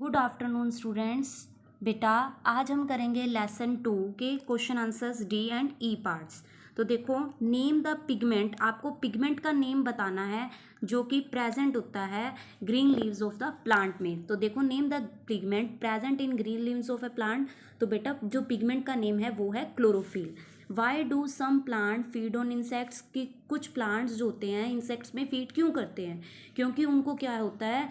Good afternoon students. बेटा आज हम करेंगे लेसन 2 के question answers D and E parts. तो देखो, नेम द पिगमेंट, आपको पिगमेंट का नेम बताना है जो कि प्रेजेंट होता है green leaves of the plant में। तो देखो, name the pigment present in green leaves of a plant. तो बेटा जो पिगमेंट का नेम है वो है chlorophyll. Why do some plant feed on insects, कि कुछ प्लांट्स जो होते हैं इंसेक्ट्स में फीड क्यों करते हैं? क्योंकि उनको क्या होता है,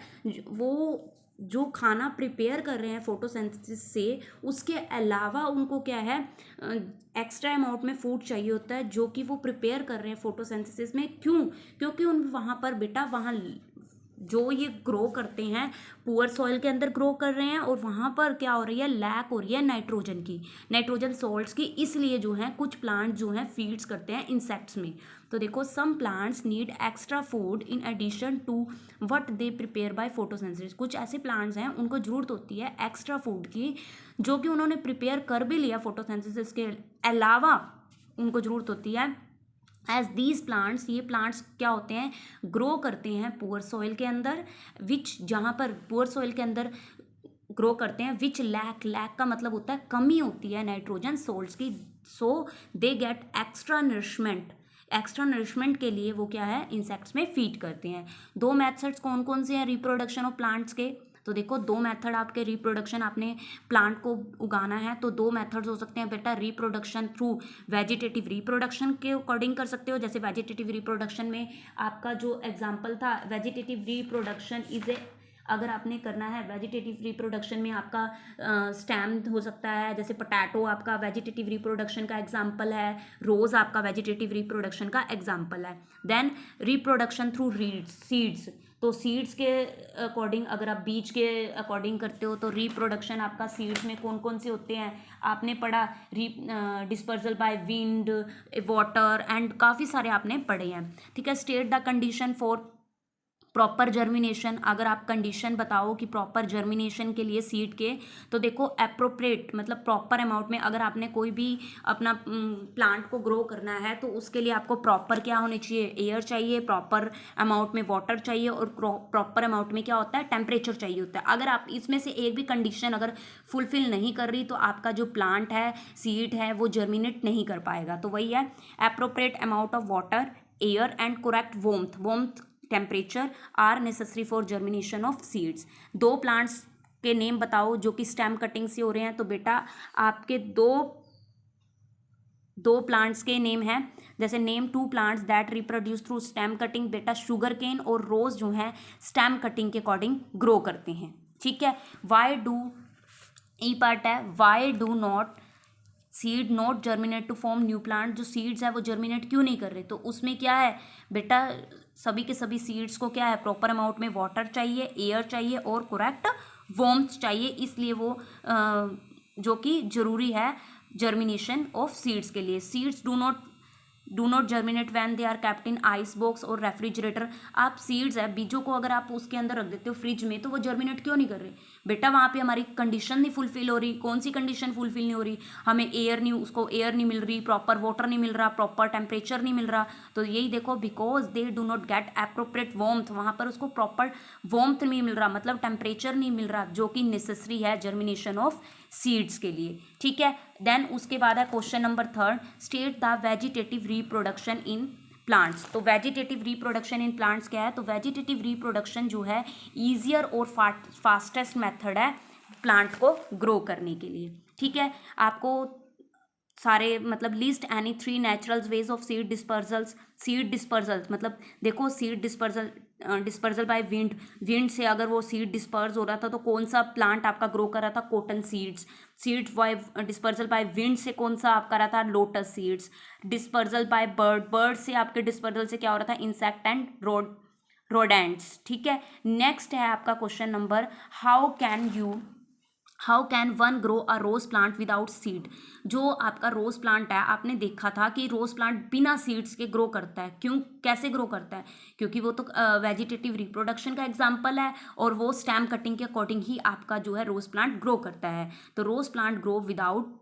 वो जो खाना प्रिपेयर कर रहे हैं फोटोसिंथेसिस से, उसके अलावा उनको क्या है, एक्स्ट्रा अमाउंट में फूड चाहिए होता है जो कि वो प्रिपेयर कर रहे हैं फोटोसिंथेसिस में। क्यों? क्योंकि उन वहाँ पर बेटा वहाँ जो ये ग्रो करते हैं पुअर सॉइल के अंदर ग्रो कर रहे हैं, और वहाँ पर क्या हो रही है, लैक हो रही है नाइट्रोजन की, नाइट्रोजन सॉल्ट्स की। इसलिए जो है कुछ प्लांट जो हैं फीड्स करते हैं इंसेक्ट्स में। तो देखो, some plants need extra food in addition to what they prepare by photosynthesis. कुछ ऐसे प्लांट्स हैं उनको जरूरत होती है एक्स्ट्रा फूड की, जो कि उन्होंने प्रिपेयर कर भी लिया फोटोसिंथेसिस के अलावा उनको जरूरत होती है। एज दीज प्लांट्स, ये प्लांट्स क्या होते हैं, ग्रो करते हैं पुअर सॉइल के अंदर, विच, जहाँ पर पुअर सॉइल के अंदर ग्रो करते हैं, विच लैक, लैक का मतलब होता है कमी होती है नाइट्रोजन सोल्ट्स की। So they get extra nourishment, extra nourishment के लिए वो क्या है, इंसेक्ट्स में फीड करते हैं। दो मेथड्स कौन कौन से हैं रिप्रोडक्शन ऑफ प्लांट्स के? तो देखो, दो मेथड आपके रिप्रोडक्शन, आपने प्लांट को उगाना है तो दो मेथड्स हो सकते हैं बेटा। रिप्रोडक्शन थ्रू वेजिटेटिव रिप्रोडक्शन के अकॉर्डिंग कर सकते हो, जैसे वेजिटेटिव रिप्रोडक्शन में आपका जो एग्जांपल था, वेजिटेटिव रिप्रोडक्शन इज ए, अगर आपने करना है वेजिटेटिव रिप्रोडक्शन में आपका स्टेम हो सकता है, जैसे पोटैटो आपका वेजिटेटिव रिप्रोडक्शन का एग्जांपल है, रोज़ आपका वेजिटेटिव रिप्रोडक्शन का एग्जांपल है। देन रिप्रोडक्शन थ्रू सीड्स, तो सीड्स के अकॉर्डिंग, अगर आप बीज के अकॉर्डिंग करते हो तो रिप्रोडक्शन आपका सीड्स में कौन कौन से होते हैं आपने पढ़ा, dispersal by wind, water and काफ़ी सारे आपने पढ़े हैं। ठीक है। State the condition for proper germination, अगर आप कंडीशन बताओ कि प्रॉपर जर्मिनेशन के लिए सीड के, तो देखो एप्रोप्रिएट मतलब प्रॉपर अमाउंट में, अगर आपने कोई भी अपना प्लांट को ग्रो करना है तो उसके लिए आपको प्रॉपर क्या होनी चाहिए, एयर चाहिए, प्रॉपर अमाउंट में वाटर चाहिए, और प्रॉपर अमाउंट में क्या होता है, टेम्परेचर चाहिए होता है। अगर आप इसमें से एक भी कंडीशन अगर फुलफिल नहीं कर रही तो आपका जो प्लांट है, सीड है, वो जर्मिनेट नहीं कर पाएगा। तो वही है, appropriate amount of water, air and correct warmth temperature are necessary for germination of seeds. दो प्लांट्स के नेम बताओ जो कि स्टेम कटिंग से हो रहे हैं। तो बेटा आपके दो प्लांट्स के नेम हैं, जैसे name two plants that reproduce through stem cutting. बेटा शुगर केन और रोज जो है स्टेम कटिंग के अकॉर्डिंग ग्रो करते हैं। ठीक है। वाई डू, ई पार्ट है, why do not seed not germinate to form new plant. जो सीड्स है वो जर्मिनेट क्यों नहीं कर रहे? तो उसमें क्या है बेटा, सभी के सभी सीड्स को क्या है, प्रॉपर अमाउंट में वाटर चाहिए, एयर चाहिए और करेक्ट वार्मथ चाहिए, इसलिए वो जो कि जरूरी है जर्मिनेशन ऑफ सीड्स के लिए। Seeds do not germinate when they are kept in ice box और रेफ्रिजरेटर। आप सीड्स है, बीजों को अगर आप उसके अंदर रख देते हो फ्रिज में, तो वो जर्मिनेट क्यों नहीं कर रहे बेटा? वहाँ पे हमारी कंडीशन नहीं फुलफिल हो रही। कौन सी कंडीशन फुलफिल नहीं हो रही? हमें एयर नहीं, उसको एयर नहीं मिल रही, प्रॉपर वाटर नहीं मिल रहा, प्रॉपर टेम्परेचर नहीं मिल रहा। तो यही देखो, because they do not gate appropriate warmth, वहाँ पर उसको प्रॉपर वार्मथ नहीं मिल रहा, मतलब टेम्परेचर नहीं मिल रहा, जो कि नेसेसरी है जर्मिनेशन ऑफ सीड्स के लिए। ठीक है। देन उसके बाद है question number 3, state the vegetative reproduction in plants. तो वेजिटेटिव रिप्रोडक्शन इन प्लांट्स क्या है? तो वेजिटेटिव रिप्रोडक्शन जो है ईजियर और फास्टेस्ट मेथड है प्लांट को ग्रो करने के लिए। ठीक है। आपको सारे मतलब list any 3 natural ways of seed dispersals. Seed dispersal मतलब देखो, seed dispersal by wind, wind से अगर वो सीड डिस्पर्स हो रहा था तो कौन सा प्लांट आपका ग्रो कर रहा था, cotton seeds. Seeds by dispersal by wind से कौन सा आपका रहा था, lotus seeds. Dispersal by bird, bird से आपके डिस्पर्जल से क्या हो रहा था, इंसेक्ट एंड रोडेंट्स। ठीक है। नेक्स्ट है आपका question number, how can one grow a rose plant without seed. जो आपका रोज प्लांट है, आपने देखा था कि रोज प्लांट बिना सीड्स के ग्रो करता है। क्यों, कैसे ग्रो करता है? क्योंकि वो तो वेजिटेटिव रिप्रोडक्शन का एग्जाम्पल है, और वो स्टेम कटिंग के अकॉर्डिंग ही आपका जो है रोज प्लांट ग्रो करता है। तो rose plant grow without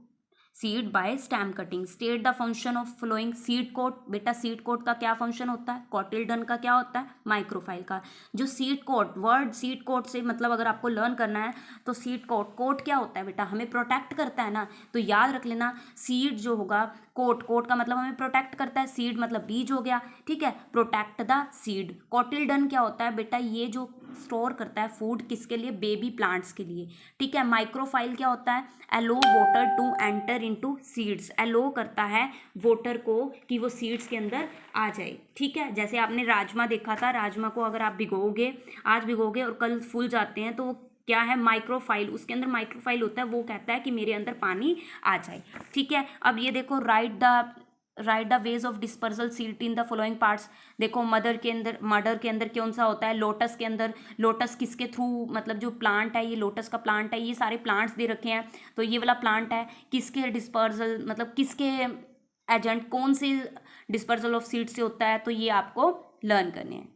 seed by stem cutting. State the function of flowing seed coat. बेटा सीड कोट का क्या फंक्शन होता है, कॉटिल्डन का क्या होता है, माइक्रोफाइल का। जो seed coat, word seed coat से मतलब अगर आपको लर्न करना है तो सीड कोट, कोट क्या होता है बेटा, हमें प्रोटेक्ट करता है ना, तो याद रख लेना सीड जो होगा, कोट, कोट का मतलब हमें प्रोटेक्ट करता है, सीड मतलब बीज हो गया, ठीक है, प्रोटेक्ट द सीड। कॉटिल्डन क्या होता है बेटा, ये जो स्टोर करता है फूड किसके लिए, बेबी प्लांट्स के लिए, ठीक है। माइक्रोफाइल क्या होता है, allow water to enter into seeds, allow करता है वाटर को कि वो सीड्स के अंदर आ जाए, ठीक है। जैसे आपने राजमा देखा था, राजमा को अगर आप भिगोगे, आज भिगोगे और कल फूल जाते हैं तो वो क्या है, माइक्रोफाइल, उसके अंदर माइक्रोफाइल होता है, वो कहता है कि मेरे अंदर पानी आ जाए, ठीक है। अब ये देखो, right the ways of dispersal seed in the following parts. देखो मदर के अंदर कौन सा होता है, लोटस के अंदर, लोटस किसके थ्रू, मतलब जो प्लांट है, ये लोटस का प्लांट है, ये सारे प्लांट्स दे रखे हैं, तो ये वाला प्लांट है, किसके डिस्पर्सल मतलब किसके एजेंट, कौन से डिस्पर्सल ऑफ सीड से होता है, तो ये आपको लर्न करने हैं।